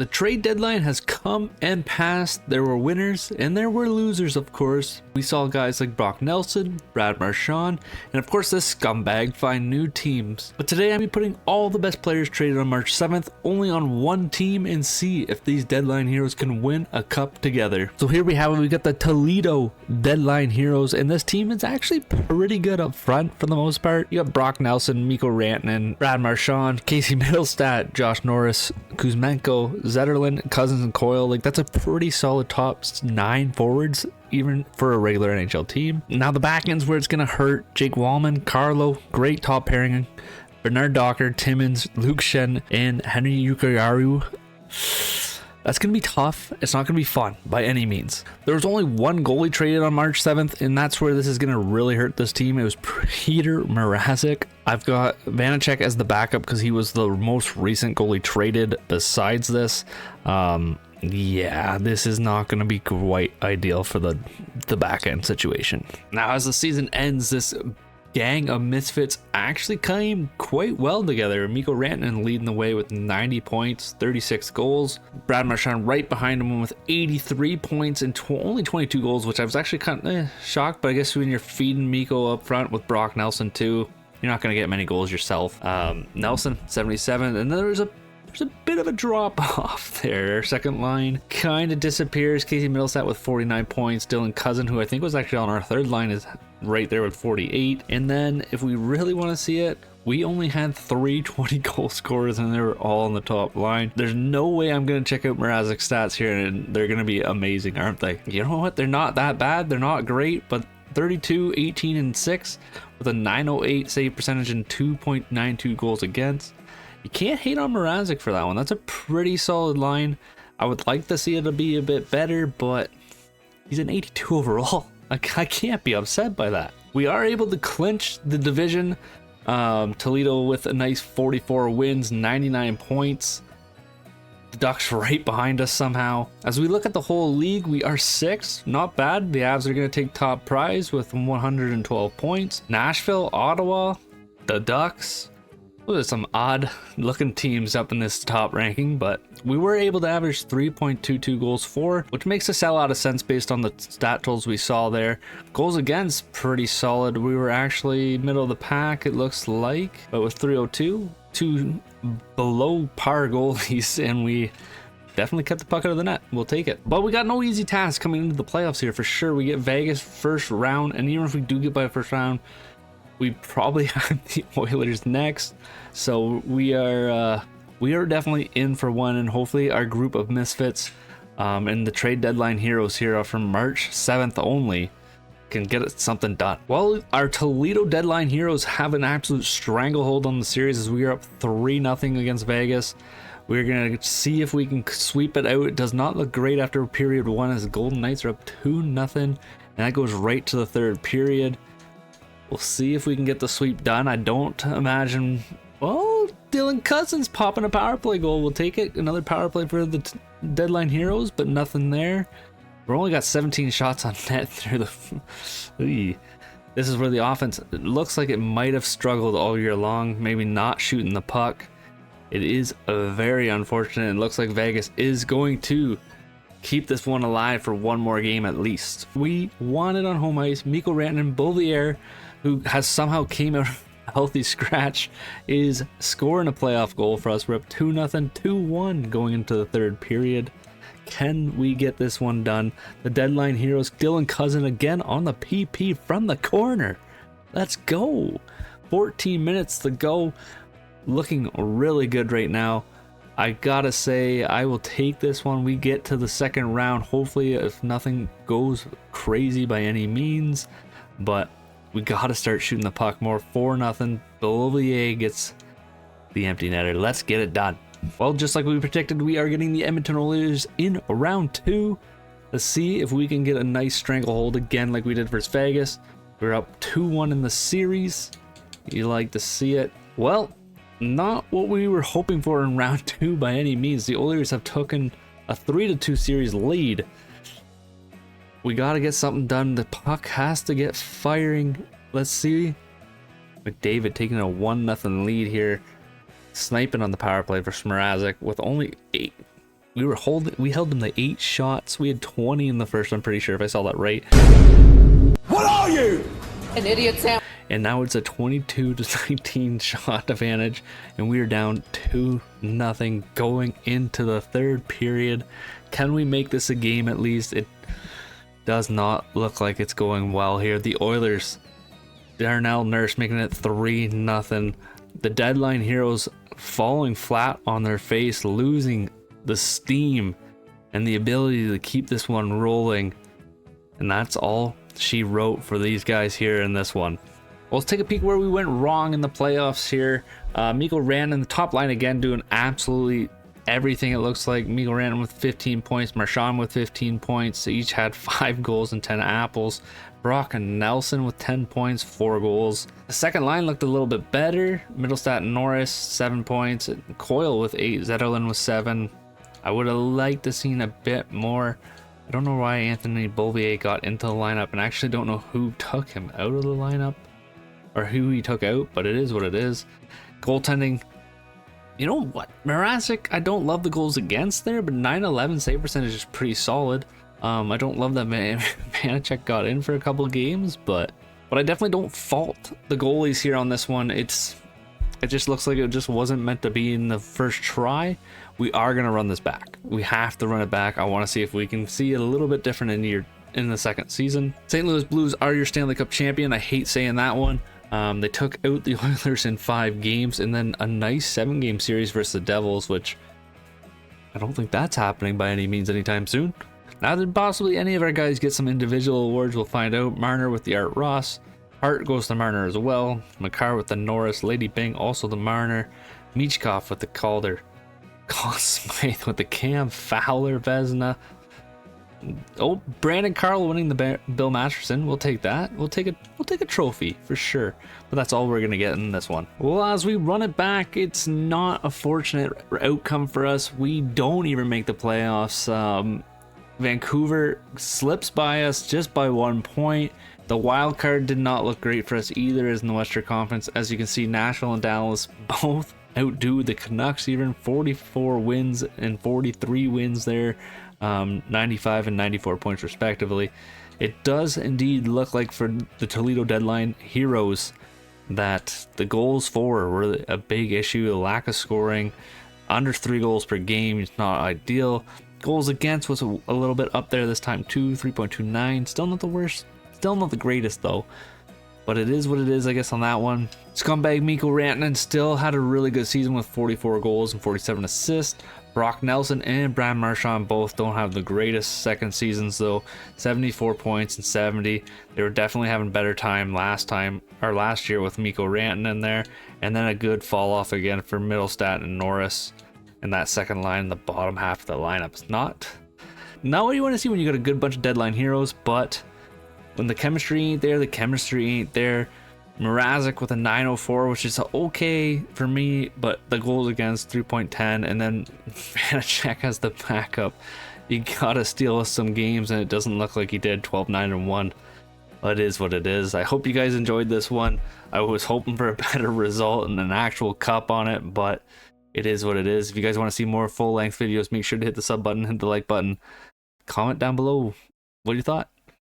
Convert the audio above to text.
The trade deadline has come and passed. There were winners and there were losers, of course. We saw guys like Brock Nelson, Brad Marchand, and of course this scumbag find new teams. But today I'm putting all the best players traded on March 7th only on one team and see if these deadline heroes can win a cup together. So here we have it. We got the Toledo deadline heroes, and this team is actually pretty good up front for the most part. You got Brock Nelson, Mikko Rantanen, Brad Marchand, Casey Middlestat, Josh Norris, Kuzmenko, Zetterlund, Cousins, and Coyle. Like, that's a pretty solid top 9 forwards, even for a regular NHL team. Now the back end's where it's gonna hurt. Jake Wallman, Carlo, great top pairing. Bernard Docker, Timmins, Luke Shen, and Henry Yukayaru. That's going to be tough. It's not going to be fun by any means. There was only one goalie traded on March 7th, and that's where this is going to really hurt this team. It was Peter Mrazek. I've got Vanacek as the backup because he was the most recent goalie traded besides this. Yeah, this is not going to be quite ideal for the back end situation. Now, as the season ends, this gang of misfits actually came quite well together. Mikko Rantanen leading the way with 90 points, 36 goals. Brad Marchand right behind him with 83 points and only 22 goals, which I was actually kind of shocked. But I guess when you're feeding Mikko up front with Brock Nelson too, you're not going to get many goals yourself. Nelson 77, and then there's a bit of a drop off there. Our second line kind of disappears. Casey Middlestat with 49 points. Dylan Cousin, who I think was actually on our third line, is right there with 48. And then if we really want to see it, we only had 3 20 goal scorers and they were all on the top line. There's no way I'm going to check out Mrazek's stats here and they're going to be amazing, aren't they? You know what? They're not that bad. They're not great, but 32, 18, and 6 with a 908 save percentage and 2.92 goals against. You can't hate on Mrazek for that one. That's a pretty solid line. I would like to see it to be a bit better, but he's an 82 overall. I can't be upset by that. We are able to clinch the division. Toledo with a nice 44 wins, 99 points. The Ducks right behind us somehow. As we look at the whole league, we are 6th. Not bad. The Avs are going to take top prize with 112 points. Nashville, Ottawa, the Ducks. There's some odd looking teams up in this top ranking, but we were able to average 3.22 goals for, which makes us a lot of sense based on the stat totals we saw there. Goals against, pretty solid. We were actually middle of the pack, it looks like, but with 302, 2 below par goalies, and we definitely kept the puck out of the net. We'll take it. But we got no easy task coming into the playoffs here for sure. We get Vegas first round, and even if we do get by the first round, we probably have the Oilers next. So we are definitely in for one, and hopefully our group of misfits and the trade deadline heroes here from March 7th only can get something done. Well, our Toledo deadline heroes have an absolute stranglehold on the series as we are up 3-0 against Vegas. We're going to see if we can sweep it out. It does not look great after period 1 as the Golden Knights are up 2-0, and that goes right to the third period. We'll see if we can get the sweep done. I don't imagine... Well, Dylan Cousins popping a power play goal. We'll take it. Another power play for the deadline heroes, but nothing there. We're only got 17 shots on net through the... This is where the offense, it looks like it might have struggled all year long. Maybe not shooting the puck. It is very unfortunate. It looks like Vegas is going to keep this one alive for one more game at least. We won it on home ice. Mikko Rantanen, Beauvillier, who has somehow came out of a healthy scratch, is scoring a playoff goal for us. We're up 2-0, 2-1 going into the third period. Can we get this one done? The deadline heroes, Dylan Cousin again on the PP from the corner. Let's go. 14 minutes to go. Looking really good right now. I gotta say, I will take this one. We get to the second round, hopefully, if nothing goes crazy by any means. But we gotta start shooting the puck more. 4-0. Beauvillier gets the empty netter. Let's get it done. Well, just like we predicted, we are getting the Edmonton Oilers in round 2. Let's see if we can get a nice stranglehold again like we did versus Vegas. We're up 2-1 in the series. You like to see it. Well, not what we were hoping for in round 2 by any means. The Oilers have taken a 3-2 series lead. We got to get something done. The puck has to get firing. Let's see. McDavid taking a 1-0 lead here. Sniping on the power play for Mrazek with only we held them to 8 shots. We had 20 in the first, I'm pretty sure, if I saw that right. What are you? An idiot, Sam. And now it's a 22-19 shot advantage, and we are down 2-0 going into the third period. Can we make this a game at least? It does not look like it's going well here. The Oilers, Darnell Nurse making it 3-0. The Deadline Heroes falling flat on their face, losing the steam and the ability to keep this one rolling. And that's all she wrote for these guys here in this one. Well, let's take a peek where we went wrong in the playoffs here. Mikko ran in the top line again, doing absolutely everything. It looks like Mikko ran with 15 points, Marchand with 15 points. They each had 5 goals and 10 apples. Brock and Nelson with 10 points, 4 goals. The second line looked a little bit better. Middlestat and Norris, 7 points. Coyle with 8. Zetterlund with 7. I would have liked to seen a bit more. I don't know why Anthony Beauvillier got into the lineup, and I actually don't know who took him out of the lineup or who he took out, but it is what it is. Goaltending, you know what? Mrazek, I don't love the goals against there, but 9-11 save percentage is pretty solid. I don't love that Vanacek got in for a couple games, but I definitely don't fault the goalies here on this one. It just looks like it just wasn't meant to be in the first try. We are going to run this back. We have to run it back. I want to see if we can see it a little bit different in the second season. St. Louis Blues are your Stanley Cup champion. I hate saying that one. They took out the Oilers in 5 games and then a nice 7-game series versus the Devils, which I don't think that's happening by any means anytime soon. Now that possibly any of our guys get some individual awards, we'll find out. Marner with the Art Ross. Hart goes to Marner as well. Makar with the Norris. Lady Bing also the Marner. Michkov with the Calder. Conn Smythe with the Cam. Fowler, Vezina. Oh, Brandon Carl winning the Bill Masterson. We'll take that. We'll take a trophy for sure. But that's all we're gonna get in this one. Well, as we run it back, it's not a fortunate outcome for us. We don't even make the playoffs. Vancouver slips by us just by 1 point. The wild card did not look great for us either, as in the Western Conference. As you can see, Nashville and Dallas both outdo the Canucks, even 44 wins and 43 wins there, 95 and 94 points respectively. It does indeed look like for the Toledo Deadline Heroes that the goals for were a big issue. The lack of scoring, under 3 goals per game is not ideal. Goals against was a little bit up there this time too, 3.29. Still not the worst, still not the greatest though. But it is what it is, I guess, on that one. Scumbag Mikko Rantanen still had a really good season with 44 goals and 47 assists. Brock Nelson and Brad Marchand both don't have the greatest second seasons though. 74 points and 70. They were definitely having better time last year with Mikko Rantanen there. And then a good fall off again for Middlestat and Norris. And that second line in the bottom half of the lineup is not what you want to see when you got a good bunch of Deadline Heroes, but when the chemistry ain't there, the chemistry ain't there. Mrazek with a 904, which is okay for me, but the goals against 3.10, and then Vanacek has the backup. You gotta steal us some games, and it doesn't look like he did. 12-9-1. It is what it is. I hope you guys enjoyed this one. I was hoping for a better result and an actual cup on it, but it is what it is. If you guys want to see more full-length videos, make sure to hit the sub button, hit the like button, comment down below what you thought.